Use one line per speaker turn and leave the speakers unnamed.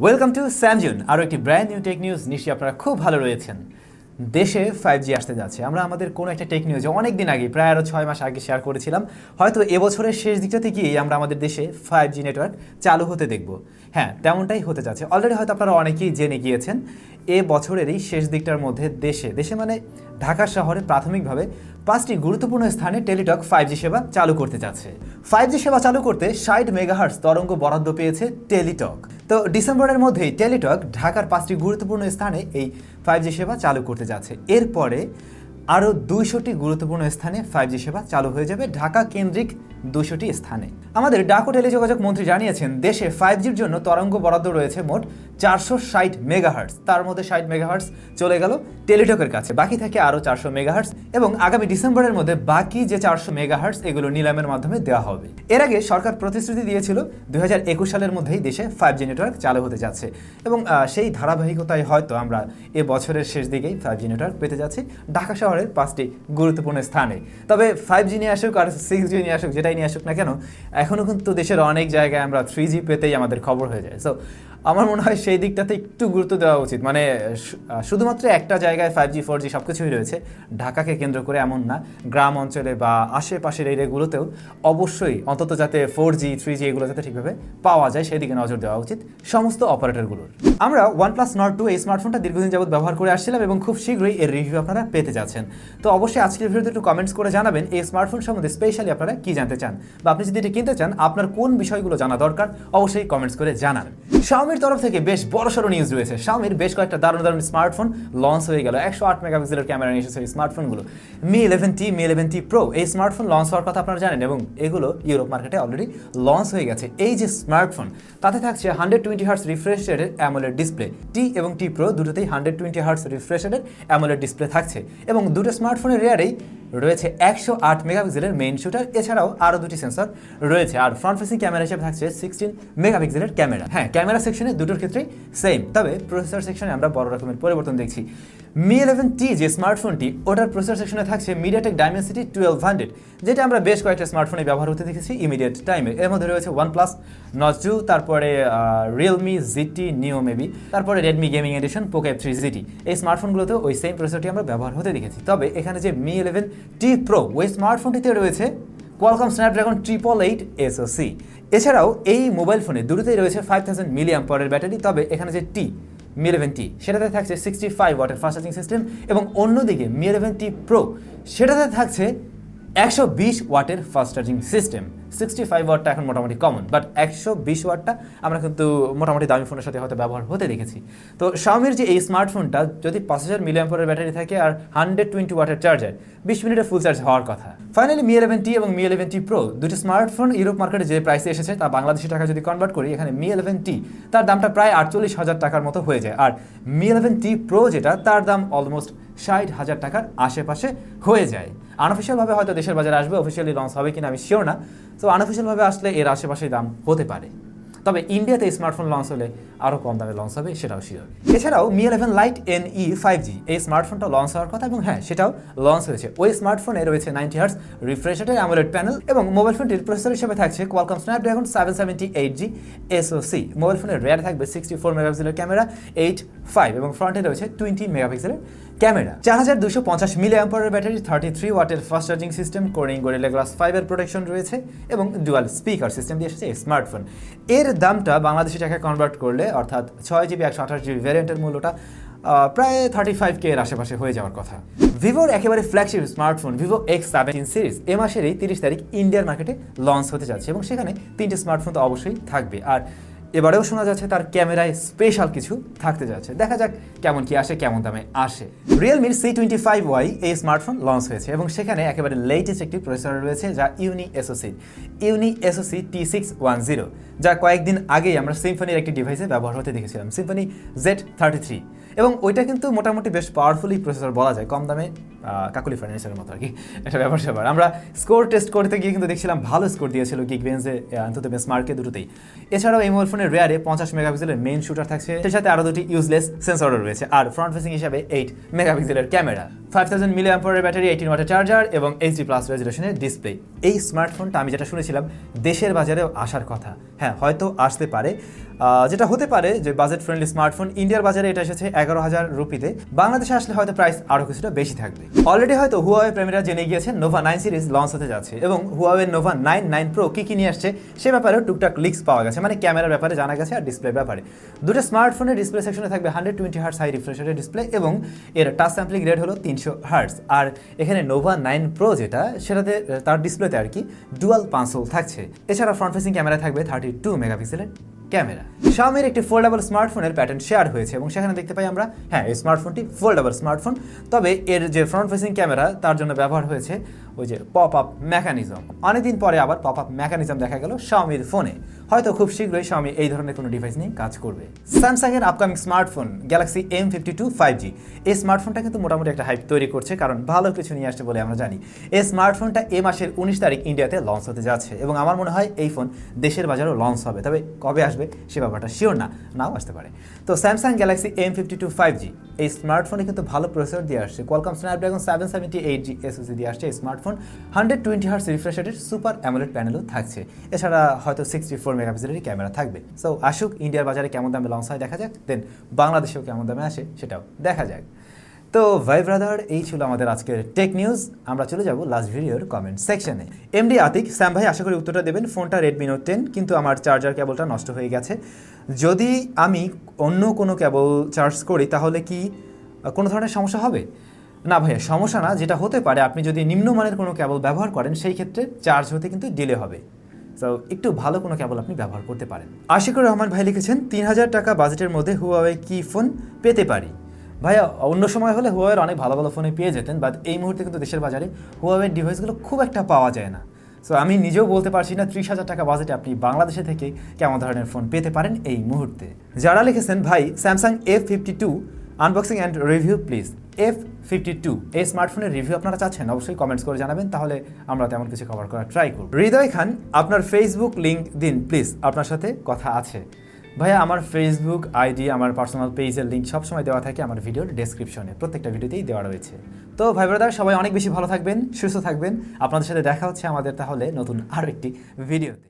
Welcome to SamZone, আরও একটি brand new tech news. নিশ্চয়ই আপনারা খুব ভালো রয়েছেন। দেশে 5G আসতে যাচ্ছে। আমরা আমাদের কোনো একটা টেক নিউজে অনেক দিন আগে, প্রায় আরও 6 মাস আগে শেয়ার করেছিলাম, হয়তো এবছরের শেষ দিকটাতে গিয়েই আমরা আমাদের দেশে 5G নেটওয়ার্ক চালু হতে দেখব। হ্যাঁ, তেমনটাই হতে যাচ্ছে। অলরেডি হয়তো আপনারা অনেকেই জেনে গিয়েছেন, এ বছরেরই শেষ দিকটার মধ্যে দেশে মানে ঢাকা শহরে প্রাথমিকভাবে 5টি গুরুত্বপূর্ণ স্থানে টেলিটক 5G সেবা চালু করতে যাচ্ছে। 5G সেবা চালু করতে 60 মেগাহার্টজ তরঙ্গ বরাদ্দ পেয়েছে টেলিটক। তো ডিসেম্বরের মধ্যেই টেলিটক ঢাকার 5টি গুরুত্বপূর্ণ স্থানে এই 5G সেবা চালু করতে যাচ্ছে। এরপরে আরও 200টি গুরুত্বপূর্ণ স্থানে 5G সেবা চালু হয়ে যাবে, ঢাকা কেন্দ্রিক 200টি স্থানে। আমাদের ডাক ও টেলিযোগাযোগ মন্ত্রী জানিয়েছেন, দেশে 5Gর জন্য তরঙ্গ বরাদ্দ রয়েছে মোট 460 মেগাহার্টজ। তার মধ্যে 60 মেগাহার্টজ চলে গেল টেলিটকের কাছে, বাকি থাকে আরও 400 মেগাহার্টজ, এবং আগামী ডিসেম্বরের মধ্যে বাকি যে 400 মেগাহার্টজ এগুলো নিলামের মাধ্যমে দেওয়া হবে। এর আগে সরকার প্রতিশ্রুতি দিয়েছিল 2021 সালের মধ্যেই দেশে 5G নেটওয়ার্ক চালু হতে যাচ্ছে, এবং সেই ধারাবাহিকতায় হয়তো আমরা এ বছরের শেষ দিকেই 5G নেটওয়ার্ক পেতে যাচ্ছি ঢাকা শহরের 5টি গুরুত্বপূর্ণ স্থানে। তবে 5G নিয়ে আসুক আর 6G নিয়ে আসুক, যেটাই নিয়ে আসুক না কেন, এখনও কিন্তু দেশের অনেক জায়গায় আমরা 3G পেতেই আমাদের খবর হয়ে যায়। সো আমার মনে হয় সেই দিকটাতে একটু গুরুত্ব দেওয়া উচিত। মানে শুধুমাত্র একটা জায়গায় 5G 4G সব কিছুই রয়েছে, ঢাকাকে কেন্দ্র করে এমন না, গ্রাম অঞ্চলে বা আশেপাশের এরিয়াগুলোতেও অবশ্যই অন্তত যাতে 4G 3G এগুলো যাতে ঠিকভাবে পাওয়া যায় সেদিকে নজর দেওয়া উচিত সমস্ত অপারেটরগুলোর। আমরা OnePlus Nord 2 এই স্মার্টফোনটা দীর্ঘদিন যাবত ব্যবহার করে আসছিলাম এবং খুব শীঘ্রই এর রিভিউ আপনারা পেতে যাচ্ছেন। তো অবশ্যই আজকের ভিডিওতে একটু কমেন্টস করে জানাবেন এই স্মার্টফোন সম্বন্ধে স্পেশালি আপনারা কি জানতে চান, বা আপনি যদি এটা কিনতে চান আপনার কোন বিষয়গুলো জানা দরকার, অবশ্যই কমেন্টস করে জানান। Xiaomiর তরফ থেকে বেশ বড়সড় নিউজ রয়েছে। Xiaomiর বেশ কয়েকটা দারুণ স্মার্টফোন লঞ্চ হয়ে গেল। 108 মেগাপিক্সেলের ক্যামেরা নিয়ে এসেছে এই স্মার্টফোনগুলো। Mi 11T, Mi 11T Pro এই স্মার্টফোন লঞ্চ হওয়ার কথা আপনারা জানেন, এবং এগুলো ইউরোপ মার্কেটে অলরেডি লঞ্চ হয়ে গেছে। এই যে স্মার্টফোন, তাতে থাকছে 120 হার্টজ রিফ্রেশ রেটের অ্যামোলেড ডিসপ্লে। টি এবং টি প্রো দুটোতেই 120 হার্টজ রিফ্রেশ রেটের অ্যামোলেড ডিসপ্লে থাকছে, এবং দুটো স্মার্টফোনের রেয়ারেই রয়েছে 108 মেগাপিক্সেলের মেইন শুটার, এছাড়াও আরও দুটি সেন্সর রয়েছে। আর ফ্রন্ট ফেসিং ক্যামেরা হিসেবে থাকছে 16 মেগাপিক্সেলের ক্যামেরা। হ্যাঁ, ক্যামেরা সেকশনে দুটোর ক্ষেত্রেই সেম, তবে প্রসেসর সেকশনে আমরা বড় রকমের পরিবর্তন দেখছি। Mi 11T যে স্মার্টফোনটি, ওটার প্রসেসর সেকশনে থাকছে মিডিয়াটেক ডাইমেনসিটি 1200, যেটা আমরা বেশ কয়েকটা স্মার্টফোনে ব্যবহার হতে দেখেছি ইমিডিয়েট টাইমে। এর মধ্যে রয়েছে OnePlus Nord 2, তারপরে Realme GT Neo মেবি, তারপরে Redmi gaming addition Poco F3 GT। এই স্মার্টফোনগুলোতেও ওই সেম প্রসেসরটি আমরা ব্যবহার হতে দেখেছি। তবে এখানে যে Mi 11T Pro, ওই স্মার্টফোনটিতে রয়েছে Qualcomm Snapdragon 888 SoC। এছাড়াও এই মোবাইল ফোনে দুটোতেই রয়েছে 5000 mAh ব্যাটারি। তবে এখানে যে Mi 11T সেটাতে থাকছে 65 ওয়াটের ফাস্ট চার্জিং সিস্টেম, এবং অন্যদিকে Mi 11T Pro সেটাতে থাকছে 120 ওয়াটের ফাস্ট চার্জিং সিস্টেম। 65 ওয়াটটা এখন মোটামুটি কমন, বাট 120 ওয়াটটা আমরা কিন্তু মোটামুটি দামি ফোনের সাথে হয়তো ব্যবহার হতে দেখেছি। তো Xiaomiর যে এই স্মার্টফোনটা, যদি 5000 mAh ব্যাটারি থাকে আর 120 ওয়াটের চার্জার, 20 মিনিটে ফুল চার্জ হওয়ার কথা। ফাইনালি Mi 11T এবং Mi 11T Pro দুটি স্মার্টফোন ইউরোপ মার্কেটে যে প্রাইসে এসেছে তা বাংলাদেশি টাকা যদি কনভার্ট করি, এখানে Mi 11T তার দামটা প্রায় 48,000 টাকার মতো হয়ে যায়, আর Mi 11T Pro যেটা, তার দাম অলমোস্ট 60,000 টাকার আশেপাশে হয়ে যায়। আনঅফিসিয়ালভাবে হয়তো দেশের বাজারে আসবে, অফিসিয়ালি লঞ্চ হবে কিনা আমি শিওর না। তো আনঅফিসিয়ালভাবে আসলে এর আশেপাশে দাম হতে পারে, তবে ইন্ডিয়াতে স্মার্টফোন লঞ্চ হলে আরও কম দামে লঞ্চ হবে, সেটাও শিওর। এছাড়াও Mi 11 Lite NE 5G এই স্মার্টফোনটা লঞ্চ হওয়ার কথা, এবং হ্যাঁ, সেটাও লঞ্চ হয়েছে। ওই স্মার্টফোনে রয়েছে 90 হার্টজ রিফ্রেশ রেটের অ্যামোলেড প্যানেল, এবং মোবাইল ফোনটির প্রসেসর হিসেবে থাকছে Qualcomm Snapdragon 778G SoC। Mobile ফোনের রেয়ার থাকবে 64 মেগাপিক্সেলের ক্যামেরা 8.5, এবং ফ্রন্টে রয়েছে 20 মেগাপিক্সেলের ক্যামেরা। 4250 mAh ব্যাটারি, 33 ওয়াটের fast charging system, Corning Gorilla Glass 5 এর প্রোটেকশন রয়েছে, এবং ডুয়াল স্পিকার সিস্টেম দিয়ে এসেছে এই স্মার্টফোন। এর দামটা বাংলাদেশি টাকায় কনভার্ট করলে, অর্থাৎ 6GB 128GB ভ্যারিয়েন্টের মূল্যটা প্রায় 35K এর আশেপাশে হয়ে যাওয়ার কথা। ভিভোর একেবারে flagship smartphone Vivo X17 series এ মাসেরই 30 তারিখ ইন্ডিয়ার মার্কেটে লঞ্চ হতে যাচ্ছে, এবং সেখানে 3টে স্মার্টফোন তো অবশ্যই থাকবে। আর এবারেও শোনা যাচ্ছে তার ক্যামেরায় স্পেশাল কিছু থাকতে যাচ্ছে। দেখা যাক কেমন কি আসে, কেমন দামে আসে। Realmeর C25Y এই স্মার্টফোন লঞ্চ হয়েছে, এবং সেখানে একেবারে লেটেস্ট একটি প্রসেসর রয়েছে যা Uni SoC T610, যা কয়েকদিন আগেই আমরা সিম্ফনির একটি ডিভাইসে ব্যবহার হতে দেখেছিলাম, Symphony Z33, এবং ওইটা কিন্তু মোটামুটি বেশ পাওয়ারফুলি প্রসেসর বলা যায়, কম দামে কাকুলি ফার্নিচারের মতো আর কি, একটা ব্যাপার। আমরা স্কোর টেস্ট করতে গিয়ে কিন্তু দেখছিলাম ভালো স্কোর দিয়েছিল গিগবেঞ্জে, অন্তত বেঞ্চমার্কে দুটোতেই। এছাড়াও এই মোবাইল ফোনের রেয়ারে 50 মেগাপিক্সেলের মেইন শুটার থাকছে, সেই সাথে আরও দুটি ইউজলেস সেন্সরও রয়েছে, আর ফ্রন্ট ফেসিং হিসাবে 8 মেগাপিক্সেলের ক্যামেরা, 5000 mAh ব্যাটারি, 18 ওয়াটের চার্জার, এবং HD+ রেজুলেশনের ডিসপ্লে। এই স্মার্টফোনটা আমি যেটা শুনেছিলাম দেশের বাজারেও আসার কথা, হ্যাঁ হয়তো আসতে পারে। যেটা হতে পারে যে বাজেট ফ্রেন্ডলি স্মার্টফোন। ইন্ডিয়ার বাজারে এটা এসেছে 11,000 রুপিতে, বাংলাদেশে আসলে হয়তো প্রাইস আরও কিছুটা বেশি থাকবে। অলরেডি হয়তো হুয়াওয়ে প্রেমীরা জেনে গিয়েছেন নোভা 9 সিরিজ লঞ্চ হতে যাচ্ছে, এবং হুয়াওয়ে নোভা 9 প্রো কী নিয়ে আসছে সে ব্যাপারেও টুকটাক লিক্স পাওয়া গেছে, মানে ক্যামেরার ব্যাপারে জানা গেছে আর ডিসপ্লের ব্যাপারে। দুটো স্মার্টফোনের ডিসপ্লে সেকশনে থাকবে 120 হার্টস হাই রিফ্রেশ রেটের ডিসপ্লে, এবং এর টাচ স্যাম্পলিং রেট হলো 300 হার্টস। আর এখানে নোভা 9 প্রো যেটা সেটাতে তার ডিসপ্লেতে আর কি ডুয়াল পাঁচল থাকছে। এছাড়া ফ্রন্ট ফেসিং ক্যামেরা থাকবে 32 মেগাপিক্সেলের ক্যামেরা। Xiaomiর একটি ফোল্ডেবল স্মার্টফোনের প্যাটার্ন শেয়ার হয়েছে, এবং সেখানে দেখতে পাই আমরা হ্যাঁ এই স্মার্টফোনটি ফোল্ডেবল স্মার্টফোন, তবে এর যে ফ্রন্ট ফেসিং ক্যামেরা তার জন্য ব্যবহার হয়েছে ওই যে পপ আপ মেকানিজম। অনেকদিন পরে আবার পপ আপ মেকানিজম দেখা গেল Xiaomiর ফোনে। হয়তো খুব শীঘ্রই Xiaomi এই ধরনের কোনো ডিভাইস নিয়ে কাজ করবে। স্যামসাংয়ের upcoming smartphone Galaxy M52 5G, এই স্মার্টফোনটা কিন্তু মোটামুটি একটা হাইপ তৈরি করছে, কারণ ভালো কিছু নিয়ে আসছে বলে আমরা জানি। এই স্মার্টফোনটা এই মাসের 19 তারিখ ইন্ডিয়াতে লঞ্চ হতে যাচ্ছে, এবং আমার মনে হয় এই ফোন দেশের বাজারেও লঞ্চ হবে, তবে কবে আসবে সে ব্যাপারটা শিওর না, নাও আসতে পারে। তো স্যামসাং গ্যালাক্সি M52 5G এই স্মার্টফোনে কিন্তু ভালো প্রসেসর দিয়ে আসছে, কোয়ালকম স্ন্যাপড্রাগন 778G SoC দিয়ে আসছে এই স্মার্টফোন। 120 হার্টস রিফ্রেশ রেটের সুপার অ্যামোলেড প্যানেলও থাকছে, এছাড়া হয়তো 64 মেগাপিক্সেলের ক্যামেরা থাকবে। সো আসুক, ইন্ডিয়ার বাজারে কেমন দামে লঞ্চ হয় দেখা যাক, দেন বাংলাদেশেও কেমন দামে আসে সেটাও দেখা যাক। তো ভাই ব্রাদার, এই ছিল আমাদের আজকের টেক নিউজ। আমরা চলে যাব লাস্ট ভিডিওর কমেন্ট সেকশনে। এমডি আতিক, স্যাম ভাই আশা করি উত্তরটা দেবেন। ফোনটা রেডমি নোট 10, কিন্তু আমার চার্জার কেবলটা নষ্ট হয়ে গেছে। যদি আমি অন্য কোনো কেবল চার্জ করি তাহলে কি কোনো ধরনের সমস্যা হবে? না ভাইয়া, সমস্যা না। যেটা হতে পারে, আপনি যদি নিম্নমানের কোনো কেবল ব্যবহার করেন সেই ক্ষেত্রে চার্জ হতে কিন্তু ডিলে হবে। সো একটু ভালো কোনো কেবল আপনি ব্যবহার করতে পারেন। আশিকুর রহমান ভাই লিখেছেন 3000 টাকা বাজেটের মধ্যে হুয়াওয়ে কি ফোন পেতে পারি? ভাইয়া, অন্য সময় হলে হুয়াওয়ের অনেক ভালো ভালো ফোনে পেয়ে যেতেন, বাট এই মুহূর্তে কিন্তু দেশের বাজারে হুয়াওয়ের ডিভাইসগুলো খুব একটা পাওয়া যায় না। সো আমি নিজেও বলতে পারছি না 30,000 টাকা বাজেটে আপনি বাংলাদেশে থেকে কেমন ধরনের ফোন পেতে পারেন এই মুহূর্তে। যারা লিখেছেন ভাই Samsung F52 unboxing and review please. F52 এই স্মার্টফোনের রিভিউ আপনারা চাচ্ছেন, অবশ্যই কমেন্টস করে জানাবেন, তাহলে আমরা তেমন কিছু কভার করার ট্রাই করব। হৃদয় খান, আপনার ফেসবুক লিঙ্ক দিন প্লিজ, আপনার সাথে কথা আছে। ভাইয়া, আমার ফেসবুক আইডি, আমার পার্সোনাল পেজের লিঙ্ক সবসময় দেওয়া থাকে আমার ভিডিওর ডেসক্রিপশনে, প্রত্যেকটা ভিডিওতেই দেওয়া রয়েছে। তো ভাই ব্রাদার, সবাই অনেক বেশি ভালো থাকবেন, সুস্থ থাকবেন। আপনাদের সাথে দেখা হচ্ছে আমাদের তাহলে নতুন আরও একটি ভিডিওতে।